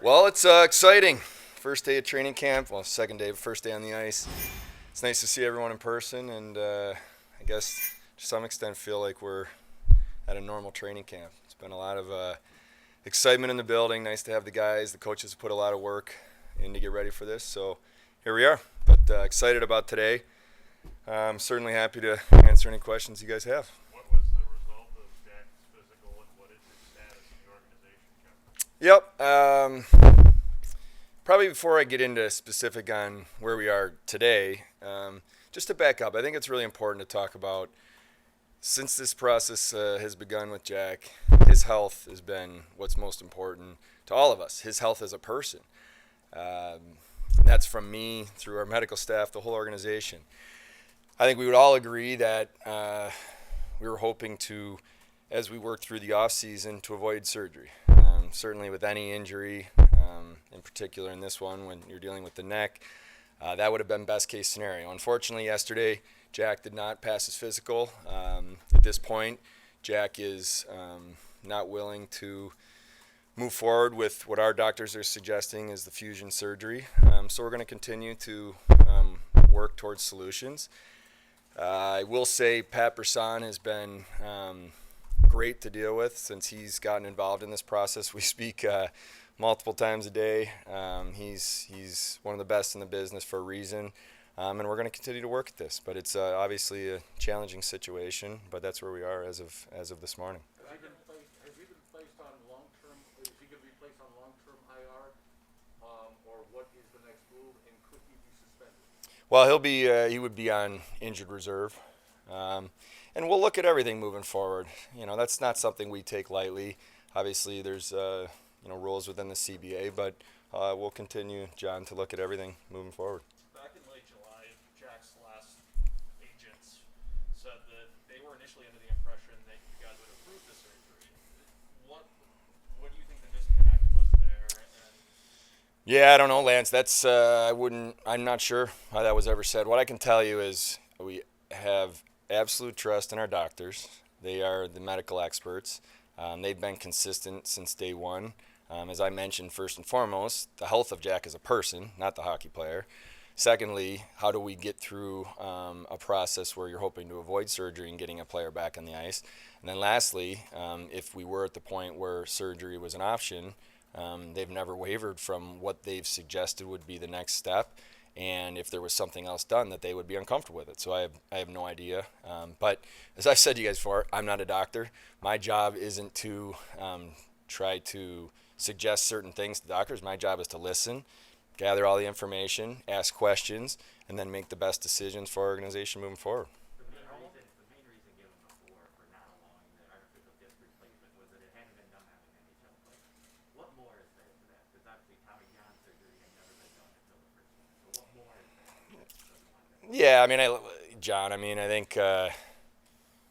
Well, it's exciting. First day of training camp. Well, second day, first day on the ice. It's nice to see everyone in person, and I guess to some extent feel like we're at a normal training camp. It's been a lot of excitement in the building. Nice to have the guys. The coaches put a lot of work in to get ready for this. So here we are. But excited about today. I'm certainly happy to answer any questions you guys have. What was the result of Jack's physical, and what is his status in the organization, Kevin? Yep. Probably before I get into specific on where we are today, just to back up, I think it's really important to talk about, since this process has begun with Jack, his health has been what's most important to all of us, his health as a person. That's from me, through our medical staff, the whole organization. I think we would all agree that we were hoping to, as we worked through the off season, to avoid surgery. Certainly with any injury, in particular in this one, when you're dealing with the neck, that would have been best case scenario. Unfortunately, yesterday, Jack did not pass his physical. At this point, Jack is not willing to move forward with what our doctors are suggesting is the fusion surgery. So we're going to continue to work towards solutions. I will say Pat Brisson has been great to deal with since he's gotten involved in this process. We speak multiple times a day. He's one of the best in the business for a reason, and we're going to continue to work at this. But it's obviously a challenging situation, but that's where we are as of this morning. Has he been placed on long-term? Is he going to be placed on long-term IR, or what is the next move? And could he be suspended? Well, he would be on injured reserve, and we'll look at everything moving forward. You know, that's not something we take lightly. Obviously, there's rules within the CBA, but we'll continue, John, to look at everything moving forward. Back in late July, Jack's last agents said that they were initially under the impression that you guys would approve the surgery. What do you think the disconnect was there? And Yeah, I don't know, Lance. I'm not sure how that was ever said. What I can tell you is we have absolute trust in our doctors. They are the medical experts. They've been consistent since day one. As I mentioned, first and foremost, the health of Jack as a person, not the hockey player. Secondly, how do we get through a process where you're hoping to avoid surgery and getting a player back on the ice? And then lastly, if we were at the point where surgery was an option, they've never wavered from what they've suggested would be the next step. And if there was something else done, that they would be uncomfortable with it. So I have no idea. But as I've said to you guys before, I'm not a doctor. My job isn't to try to suggest certain things to doctors. My job is to listen, gather all the information, ask questions, and then make the best decisions for our organization moving forward. The main reason given before for not allowing the artificial disc replacement was that it hadn't been done on an NHL player. What more is there to that? Because obviously Tommy John surgery had never been done until the first one. So what more is there? Yeah, John, I think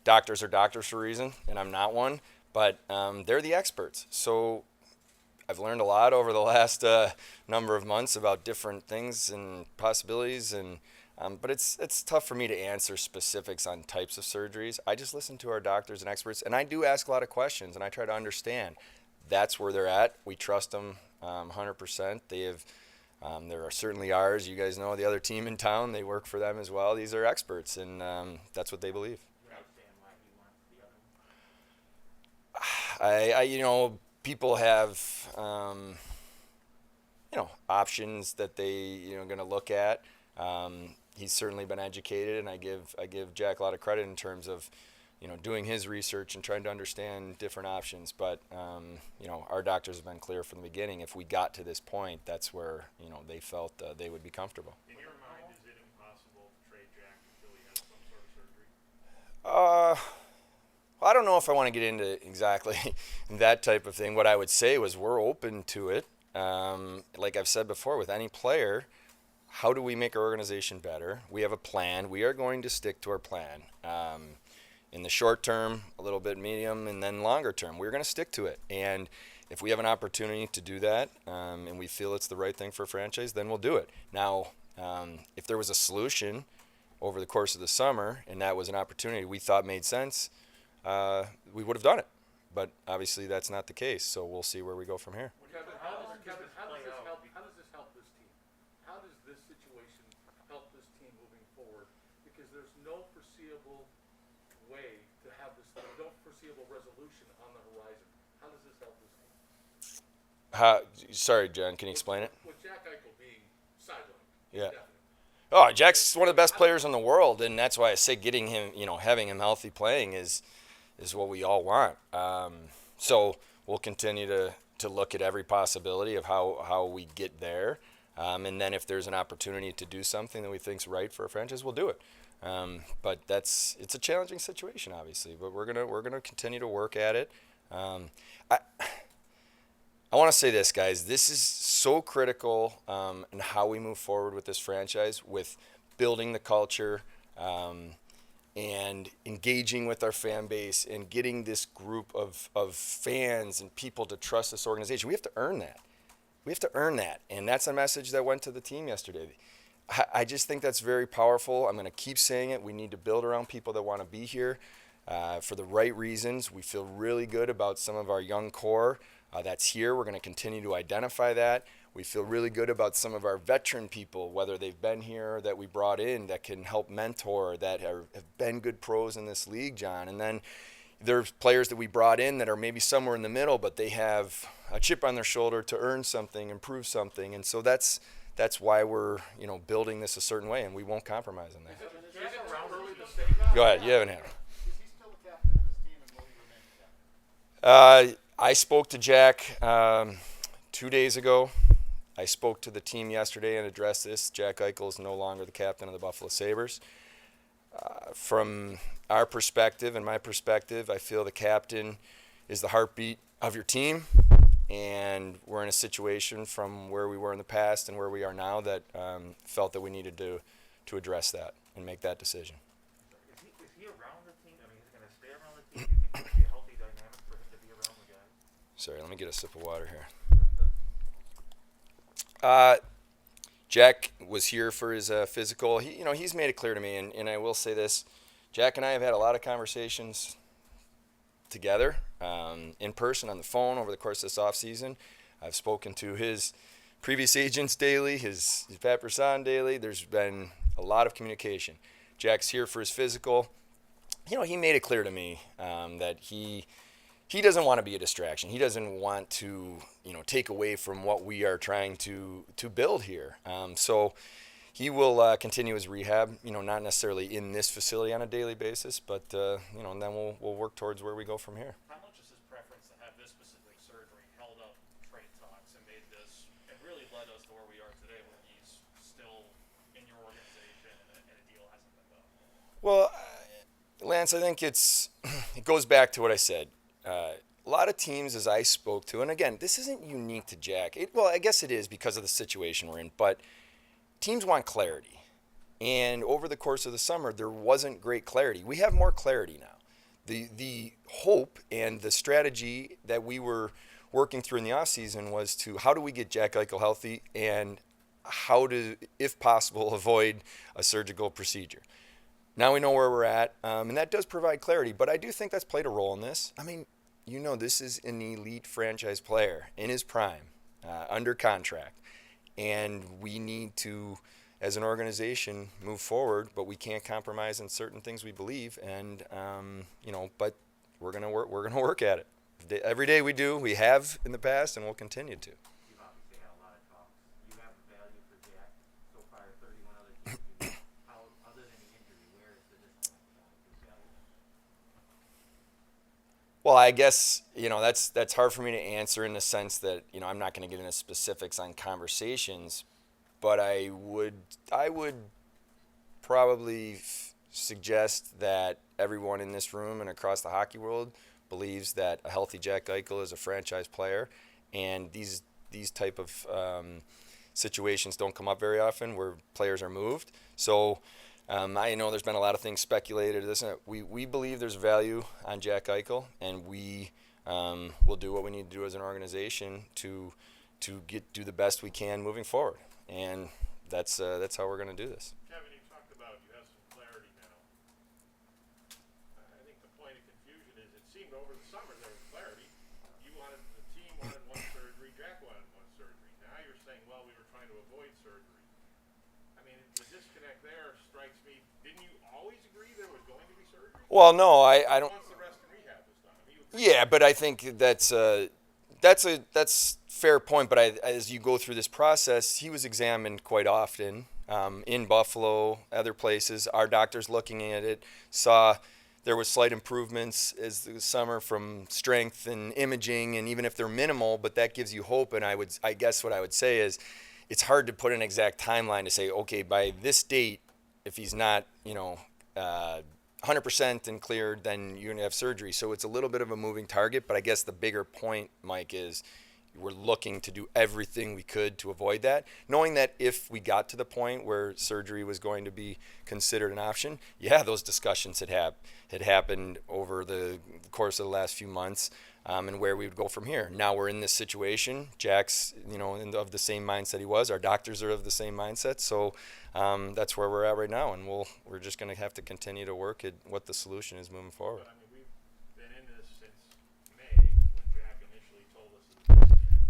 doctors are doctors for a reason, and I'm not one, but they're the experts. So I've learned a lot over the last number of months about different things and possibilities, and but it's tough for me to answer specifics on types of surgeries. I just listen to our doctors and experts, and I do ask a lot of questions, and I try to understand. That's where they're at. We trust them 100%. They have. There are certainly ours. You guys know the other team in town. They work for them as well. These are experts, and that's what they believe. You understand why he wants the other one? People have, options that they, going to look at. He's certainly been educated, and I give Jack a lot of credit in terms of, doing his research and trying to understand different options. But, our doctors have been clear from the beginning. If we got to this point, that's where, they felt they would be comfortable. in your mind, is it impossible to trade Jack until he has some sort of surgery? I don't know if I want to get into exactly that type of thing. What I would say was we're open to it. Like I've said before, with any player, how do we make our organization better? We have a plan. We are going to stick to our plan. In the short term, a little bit medium, and then longer term, we're going to stick to it. And if we have an opportunity to do that, and we feel it's the right thing for a franchise, then we'll do it. Now, if there was a solution over the course of the summer, and that was an opportunity we thought made sense, we would have done it. But obviously that's not the case, so we'll see where we go from here. Kevin, how is there's no foreseeable way to have this, no foreseeable resolution on the horizon. How does this help this team? Sorry, John, can you explain it? With Jack Eichel being sidelined. Yeah. Definitely. Oh, Jack's one of the best players in the world, and that's why I say getting him, having him healthy playing is what we all want. So we'll continue to look at every possibility of how we get there. And then if there's an opportunity to do something that we think's right for a franchise, we'll do it. But it's a challenging situation, obviously. But we're gonna continue to work at it. I want to say this, guys. This is so critical in how we move forward with this franchise, with building the culture and engaging with our fan base and getting this group of fans and people to trust this organization. We have to earn that. We have to earn that. And that's a message that went to the team yesterday. I just think that's very powerful. I'm going to keep saying it. We need to build around people that want to be here for the right reasons. We feel really good about some of our young core that's here. We're going to continue to identify that. We feel really good about some of our veteran people, whether they've been here, that we brought in, that can help mentor, that have been good pros in this league, John. And then there's players that we brought in that are maybe somewhere in the middle, but they have a chip on their shoulder to earn something, improve something. And so that's why we're building this a certain way, and we won't compromise on that. Go ahead. You haven't had him. Is he still the captain of this team, and will he remain captain? I spoke to Jack 2 days ago. I spoke to the team yesterday and addressed this. Jack Eichel is no longer the captain of the Buffalo Sabres. From our perspective and my perspective, I feel the captain is the heartbeat of your team, and we're in a situation from where we were in the past and where we are now that felt that we needed to address that and make that decision. Is he around the team? I mean, is he going to stay around the team? Do you think it would be a healthy dynamic for him to be around the guys? Sorry, let me get a sip of water here. Jack was here for his physical. He's made it clear to me, and I will say this: Jack and I have had a lot of conversations together, in person, on the phone, over the course of this offseason. I've spoken to his previous agents daily, his Pat Brisson daily. There's been a lot of communication. Jack's here for his physical. He made it clear to me that he doesn't want to be a distraction. He doesn't want to, take away from what we are trying to build here. So he will continue his rehab, not necessarily in this facility on a daily basis, but, and then we'll work towards where we go from here. How much is his preference to have this specific surgery held up trade talks and made this and really led us to where we are today, where he's still in your organization and a deal hasn't been done? Well, Lance, I think it goes back to what I said. A lot of teams, as I spoke to, and again, this isn't unique to Jack. Well, I guess it is because of the situation we're in, but teams want clarity. And over the course of the summer, there wasn't great clarity. We have more clarity now. The hope and the strategy that we were working through in the offseason was to how do we get Jack Eichel healthy and how to, if possible, avoid a surgical procedure. Now we know where we're at, and that does provide clarity, but I do think that's played a role in this. I mean, this is an elite franchise player in his prime, under contract, and we need to, as an organization, move forward, but we can't compromise on certain things we believe, and but we're gonna work at it. Every day we do, we have in the past, and we'll continue to. You've obviously had a lot of talks. You have a value for Jack so far. 31 other teams. How, other than the injury, where is the disconnect in value? Well, I guess that's hard for me to answer in the sense that I'm not going to get into specifics on conversations, but I would probably suggest that everyone in this room and across the hockey world believes that a healthy Jack Eichel is a franchise player, and these type of situations don't come up very often where players are moved. So I know there's been a lot of things speculated. We believe there's value on Jack Eichel, and we will do what we need to do as an organization to do the best we can moving forward, and that's how we're going to do this. Kevin, you talked about you have some clarity now. I think the point of confusion is it seemed over the summer there was clarity. The team wanted one surgery, Jack wanted one surgery. Now you're saying, well, we were trying to avoid surgery. I mean, the disconnect there strikes me. Didn't you always agree there was going to be surgery? Well, no, I don't. Once the rest of rehab was done. I mean, you agreed. Yeah, but I think that's fair point. But as you go through this process, he was examined quite often in Buffalo, other places. Our doctors looking at it saw there was slight improvements as the summer from strength and imaging, and even if they're minimal, but that gives you hope. And I guess what I would say is, it's hard to put an exact timeline to say, okay, by this date, if he's not, 100% and cleared, then you're going to have surgery. So it's a little bit of a moving target, but I guess the bigger point, Mike, is we're looking to do everything we could to avoid that, knowing that if we got to the point where surgery was going to be considered an option, yeah, those discussions had happened over the course of the last few months, and where we would go from here. Now we're in this situation. Jack's, of the same mindset he was. Our doctors are of the same mindset. So that's where we're at right now, and we're just going to have to continue to work at what the solution is moving forward. But, I mean, we've been in this since May when Jack initially told us it was disconnect.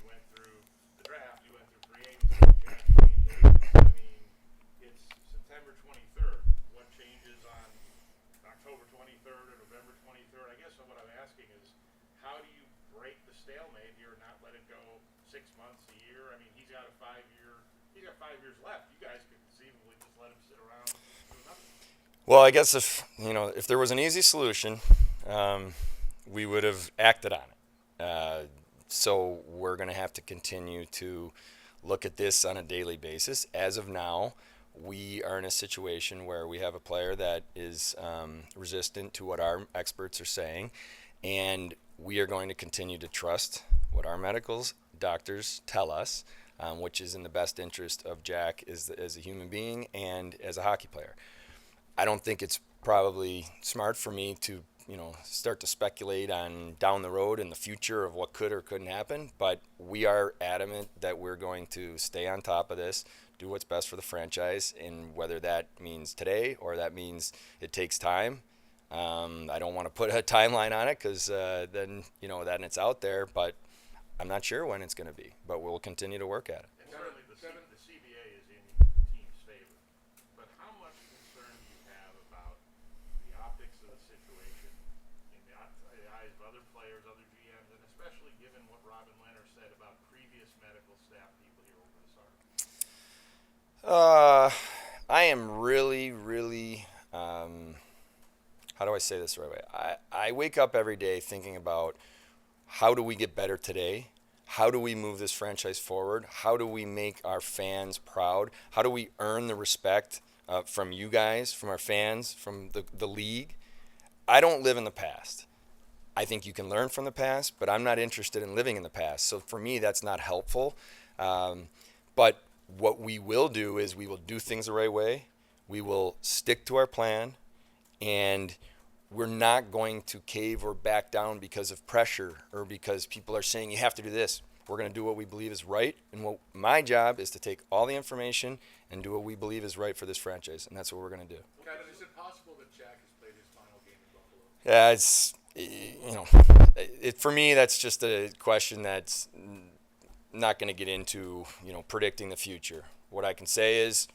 You went through the draft, you went through free agency, Jack changed agents. I mean, it's September 23rd. What changes on October 23rd or November 23rd? I guess what I'm asking is, how do you break the stalemate here and not let it go 6 months, a year? I mean, he's got 5 years left. You guys could conceivably just let him sit around and do nothing. Well, I guess if there was an easy solution, we would have acted on it. So we're going to have to continue to look at this on a daily basis. As of now, we are in a situation where we have a player that is resistant to what our experts are saying, and we are going to continue to trust what our doctors tell us, which is in the best interest of Jack as a human being and as a hockey player. I don't think it's probably smart for me to start to speculate on down the road in the future of what could or couldn't happen, but we are adamant that we're going to stay on top of this, do what's best for the franchise, and whether that means today or that means it takes time. I don't want to put a timeline on it because then it's out there, but I'm not sure when it's going to be, but we'll continue to work at it. And certainly the CBA is in the team's favor. But how much concern do you have about the optics of the situation in the eyes of other players, other GMs, and especially given what Robin Leonard said about previous medical staff people here over the summer? I am really, really, how do I say this the right way? I wake up every day thinking about how do we get better today? How do we move this franchise forward? How do we make our fans proud? How do we earn the respect from you guys, from our fans, from the league? I don't live in the past. I think you can learn from the past, but I'm not interested in living in the past. So for me, that's not helpful. But what we will do is we will do things the right way. We will stick to our plan, and we're not going to cave or back down because of pressure or because people are saying you have to do this. We're going to do what we believe is right, and my job is to take all the information and do what we believe is right for this franchise, and that's what we're going to do. Kevin, is it possible that Jack has played his final game in Buffalo? Yeah, for me, that's just a question that's not going to get into, predicting the future. What I can say is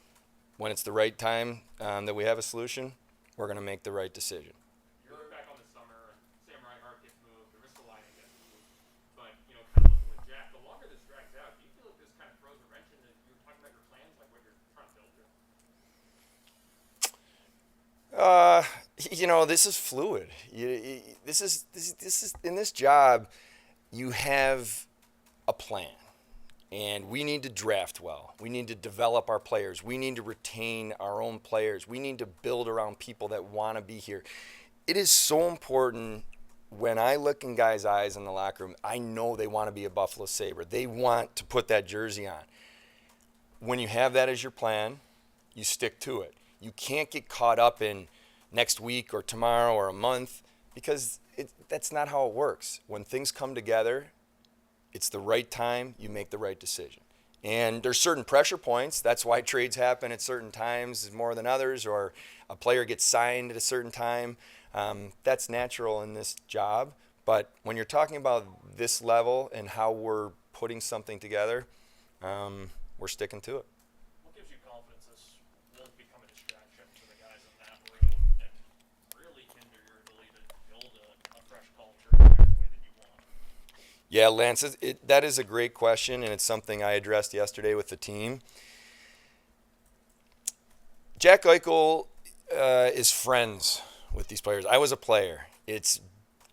when it's the right time that we have a solution, we're going to make the right decision. You look back on the summer, and Sam Reinhart gets moved, the Ristolainen gets moved, but kind of looking with Jack, the longer this drags out, do you feel like this kind of throws a wrench into you were talking about your plans, like what you're trying to build here? This is fluid. This is in this job, you have a plan. And we need to draft well. We need to develop our players. We need to retain our own players. We need to build around people that want to be here. It is so important when I look in guys' eyes in the locker room, I know they want to be a Buffalo Sabre. They want to put that jersey on. When you have that as your plan, you stick to it. You can't get caught up in next week or tomorrow or a month because that's not how it works. When things come together, it's the right time, you make the right decision. And there's certain pressure points. That's why trades happen at certain times more than others, or a player gets signed at a certain time. That's natural in this job. But when you're talking about this level and how we're putting something together, we're sticking to it. What gives you confidence this Yeah, Lance, that is a great question, and it's something I addressed yesterday with the team. Jack Eichel is friends with these players. I was a player. It's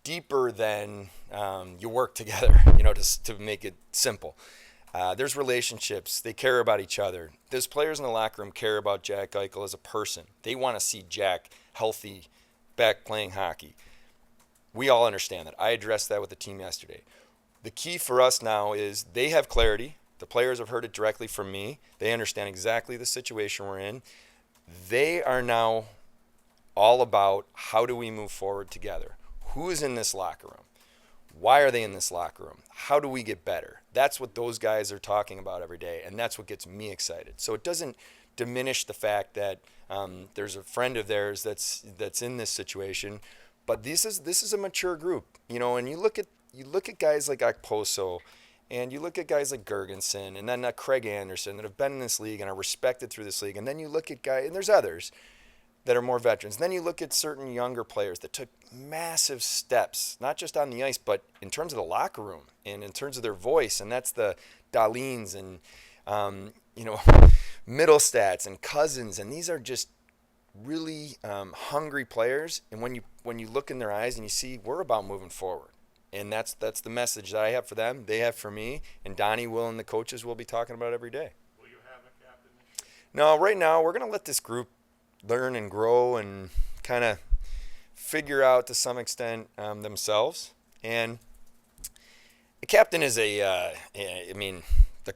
deeper than you work together, to make it simple. There's relationships. They care about each other. Those players in the locker room care about Jack Eichel as a person. They want to see Jack healthy, back playing hockey. We all understand that. I addressed that with the team yesterday. The key for us now is they have clarity. The players have heard it directly from me. They understand exactly the situation we're in. They are now all about how do we move forward together. Who is in this locker room? Why are they in this locker room? How do we get better? That's what those guys are talking about every day, and that's what gets me excited. So it doesn't diminish the fact that there's a friend of theirs that's in this situation, but this is a mature group, And you look at guys like Okposo, and you look at guys like Gergensen, and then Craig Anderson that have been in this league and are respected through this league, and then you look at guys, and there's others that are more veterans. Then you look at certain younger players that took massive steps, not just on the ice, but in terms of the locker room and in terms of their voice. And that's the Dahlins and, Middlestats and Cousins. And these are just really hungry players. And when you look in their eyes and you see we're about moving forward. And that's the message that I have for them. They have for me. And Donnie will and the coaches will be talking about it every day. Will you have a captain this year? No, right now we're going to let this group learn and grow and kind of figure out to some extent themselves. And the captain is the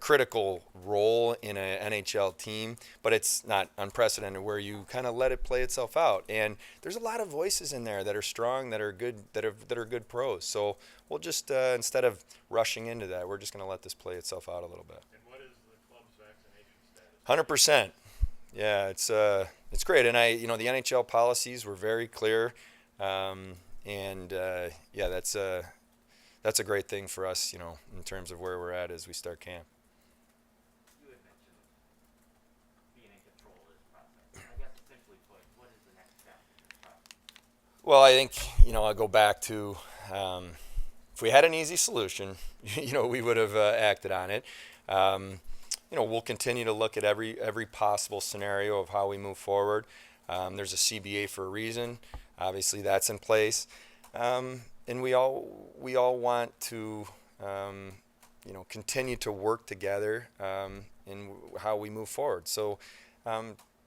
critical role in an NHL team, but it's not unprecedented where you kind of let it play itself out. And there's a lot of voices in there that are strong, that are good, that are good pros. So we'll just instead of rushing into that, we're just going to let this play itself out a little bit. And what is the club's vaccination status? 100%. Yeah, it's great, and the NHL policies were very clear, that's a great thing for us, in terms of where we're at as we start camp. You had mentioned being in control of this process. I guess simply put, what is the next step in this process? Well, I think I'll go back to if we had an easy solution, we would have acted on it. We'll continue to look at every possible scenario of how we move forward. There's a CBA for a reason. Obviously, that's in place, and we all want to, continue to work together in how we move forward. So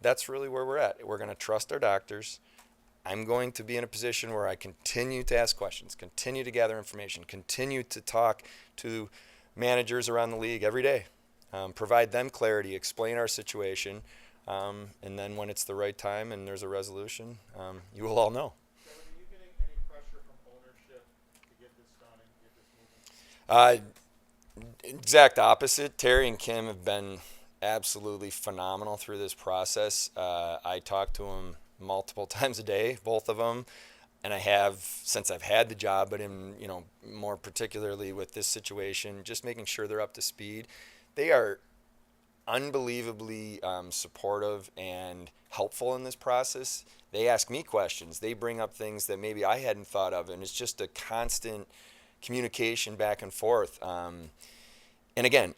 that's really where we're at. We're going to trust our doctors. I'm going to be in a position where I continue to ask questions, continue to gather information, continue to talk to managers around the league every day. Provide them clarity, explain our situation, and then when it's the right time and there's a resolution, you will all know. Kevin, are you getting any pressure from ownership to get this done and get this moving? Exact opposite. Terry and Kim have been absolutely phenomenal through this process. I talk to them multiple times a day, both of them, and I have since I've had the job, but in more particularly with this situation, just making sure they're up to speed. They are unbelievably supportive and helpful in this process. They ask me questions. They bring up things that maybe I hadn't thought of, and it's just a constant communication back and forth. And again,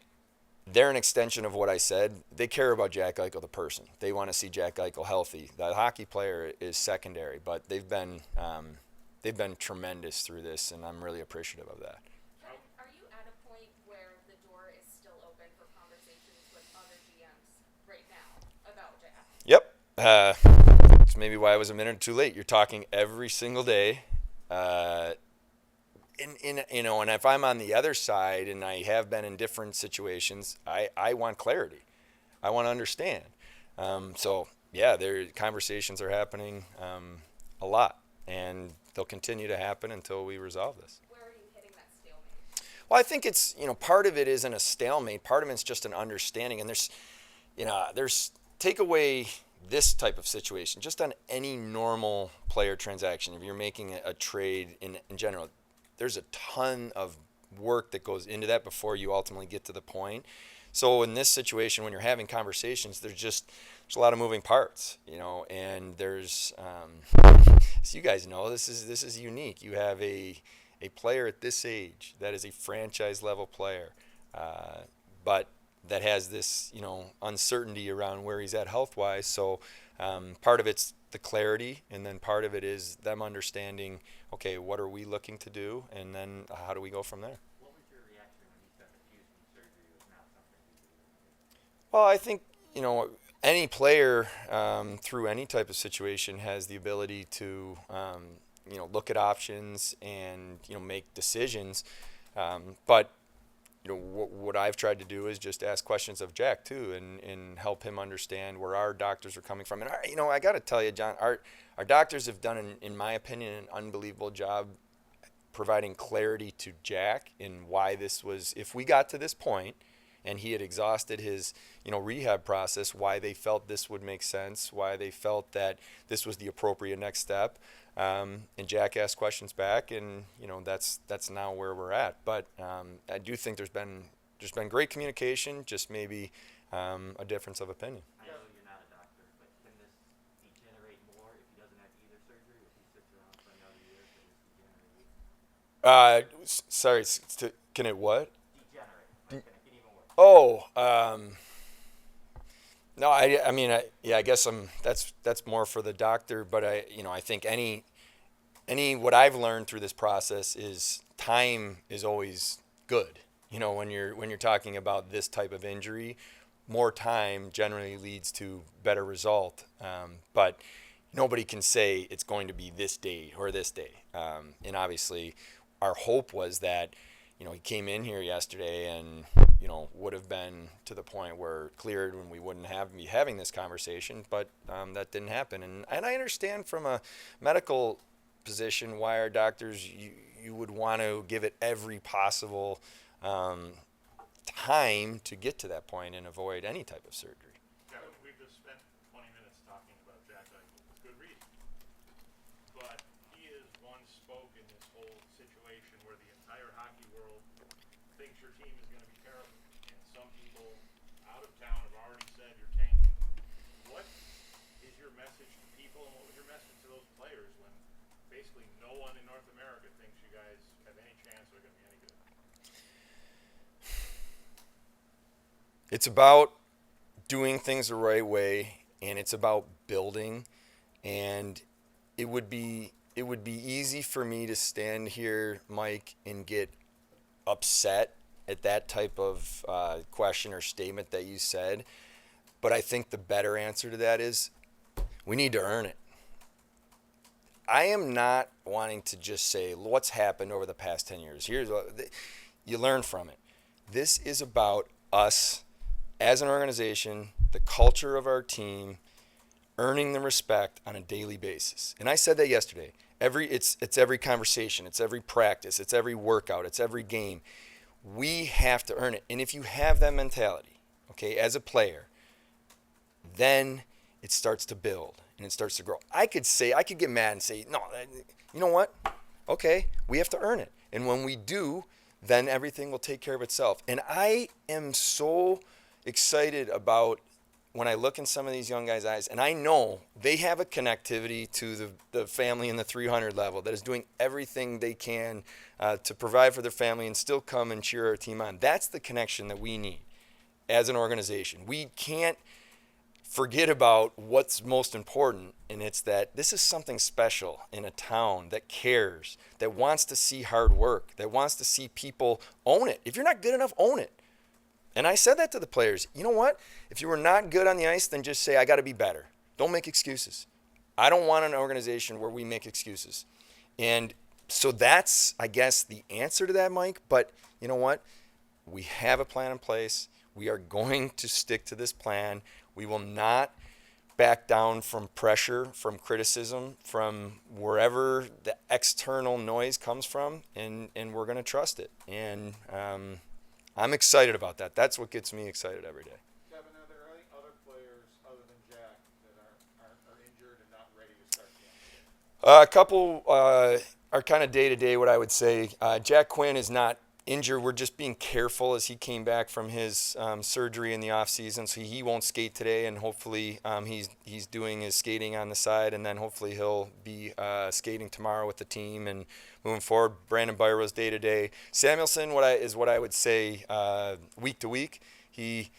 they're an extension of what I said. They care about Jack Eichel, the person. They want to see Jack Eichel healthy. The hockey player is secondary, but they've been tremendous through this, and I'm really appreciative of that. Are you at a point where the door is still open for conversations with other GMs right now about Jack? Yep. It's maybe why I was a minute too late. You're talking every single day. And if I'm on the other side and I have been in different situations, I want clarity. I want to understand. So yeah, conversations are happening a lot, and they'll continue to happen until we resolve this. Where are you hitting that stalemate? Well, I think it's, part of it isn't a stalemate. Part of it's just an understanding. And there's take away this type of situation, just on any normal player transaction. If you're making a trade in general, there's a ton of work that goes into that before you ultimately get to the point. So in this situation, when you're having conversations, there's a lot of moving parts, and there's, as you guys know, this is unique. You have a a player at this age that is a franchise level player, but that has this, uncertainty around where he's at health wise. So part of it's the clarity, and then part of it is them understanding, okay, what are we looking to do, and then how do we go from there? What was your reaction when he said that Houston surgery was not something he could do? Well, I think, any player through any type of situation has the ability to, look at options and, make decisions. But what I've tried to do is just ask questions of Jack too, and help him understand where our doctors are coming from. And I got to tell you, John, our doctors have done, in my opinion, an unbelievable job providing clarity to Jack in why this was. If we got to this point, and he had exhausted his, rehab process, why they felt this would make sense, why they felt that this was the appropriate next step. And Jack asked questions back, and that's now where we're at. But I do think there's been great communication, just maybe a difference of opinion. I know you're not a doctor, but can this degenerate more if he doesn't have either surgery? If he sits around for another year, can this degenerate? Sorry, can it what? Degenerate. Like, can it get even worse? Oh, no, I guess that's more for the doctor, but I think any what I've learned through this process is time is always good. When you're talking about this type of injury, more time generally leads to better result. But nobody can say it's going to be this day or this day. And obviously, our hope was that he came in here yesterday and would have been to the point where cleared when we wouldn't be having this conversation, but that didn't happen. And I understand from a medical position why our doctors, you would want to give it every possible time to get to that point and avoid any type of surgery. Kevin, we've just spent 20 minutes talking about Jack Eichel with good reason. But he is one spoke in this whole situation where the entire hockey world thinks your team is going to be terrible. And some people out of town have already said you're tanking. What is your message to people, and what was your message to those players when basically no one in North America thinks you guys have any chance or are going to be any good? It's about doing things the right way, and it's about building. And it would be easy for me to stand here, Mike, and get upset at that type of question or statement that you said. But I think the better answer to that is we need to earn it. I am not wanting to just say what's happened over the past 10 years. Here's what you learn from it. This is about us as an organization, the culture of our team, earning the respect on a daily basis. And I said that yesterday. It's every conversation, it's every practice, it's every workout, it's every game. We have to earn it. And if you have that mentality, okay, as a player, then it starts to build and it starts to grow. I could get mad and say, no, you know what? Okay, we have to earn it. And when we do, then everything will take care of itself. And I am so excited about when I look in some of these young guys' eyes, and I know they have a connectivity to the family in the 300 level that is doing everything they can to provide for their family and still come and cheer our team on. That's the connection that we need as an organization. We can't forget about what's most important, and it's that this is something special in a town that cares, that wants to see hard work, that wants to see people own it. If you're not good enough, own it. And I said that to the players. You know what? If you were not good on the ice, then just say, I got to be better. Don't make excuses. I don't want an organization where we make excuses. And so that's, I guess, the answer to that, Mike. But you know what? We have a plan in place. We are going to stick to this plan. We will not back down from pressure, from criticism, from wherever the external noise comes from, and we're going to trust it. And I'm excited about that. That's what gets me excited every day. Kevin, are there any other players other than Jack that are injured and not ready to start camp? A couple are kind of day-to-day, what I would say. Jack Quinn is not injured. We're just being careful as he came back from his surgery in the off season, so he won't skate today, and hopefully he's doing his skating on the side, and then hopefully he'll be skating tomorrow with the team and moving forward. Brandon Byros day to day. Samuelson, what I would say week to week. He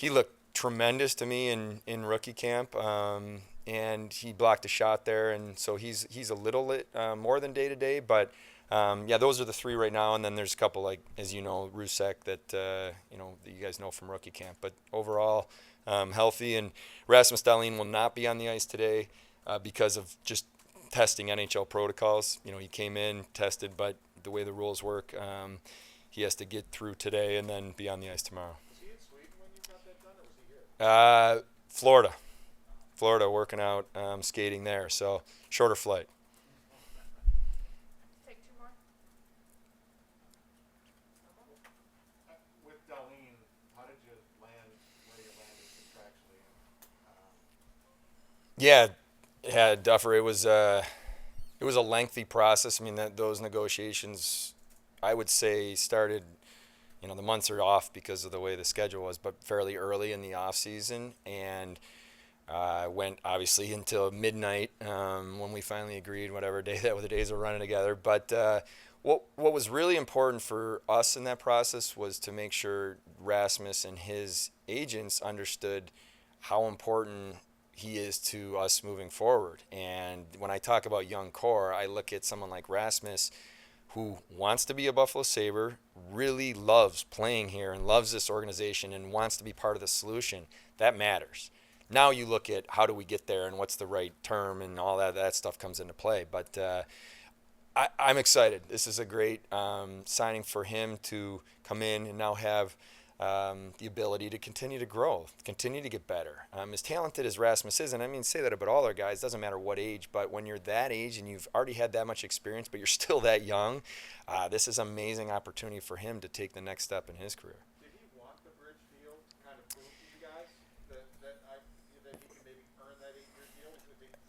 looked tremendous to me in rookie camp, and he blocked a shot there, and so he's a little more than day to day, but. Yeah, those are the three right now, and then there's a couple, like, as you know, Rusek that you guys know from rookie camp. But overall, healthy, and Rasmus Dahlin will not be on the ice today because of just testing NHL protocols. He came in, tested, but the way the rules work, he has to get through today and then be on the ice tomorrow. Was he in Sweden when you got that done, or was he here? Florida, working out, skating there, so shorter flight. With Darlene, how did you land where you landed contractually? Yeah, Duffer. It was a lengthy process. I mean, those negotiations, I would say, started. The months are off because of the way the schedule was, but fairly early in the off season, and went obviously until midnight when we finally agreed. Whatever day the days were running together, but. What was really important for us in that process was to make sure Rasmus and his agents understood how important he is to us moving forward. And when I talk about young core, I look at someone like Rasmus who wants to be a Buffalo Sabre, really loves playing here and loves this organization and wants to be part of the solution. That matters. Now you look at how do we get there and what's the right term, and all that stuff comes into play. But I'm excited. This is a great signing for him to come in and now have the ability to continue to grow, continue to get better. As talented as Rasmus is, and I mean, say that about all our guys, doesn't matter what age, but when you're that age and you've already had that much experience, but you're still that young, this is an amazing opportunity for him to take the next step in his career. Did he want the bridge deal to kind of prove to you guys that he can maybe earn that 8-year deal? Is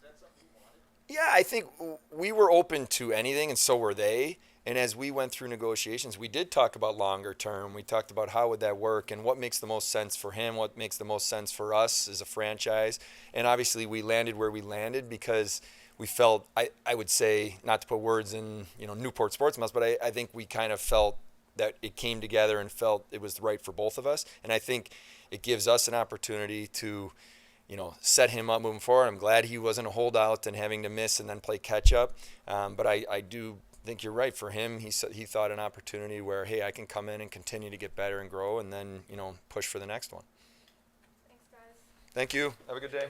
that something he wanted? Yeah, I think we were open to anything, and so were they. And as we went through negotiations, we did talk about longer term. We talked about how would that work and what makes the most sense for him, what makes the most sense for us as a franchise. And obviously we landed where we landed because we felt, I would say, not to put words in Newport sports mouths, but I think we kind of felt that it came together and felt it was right for both of us. And I think it gives us an opportunity to set him up moving forward. I'm glad he wasn't a holdout and having to miss and then play catch up. But I do think you're right. For him, he thought an opportunity where, hey, I can come in and continue to get better and grow and then, push for the next one. Thanks, guys. Thank you. Have a good day.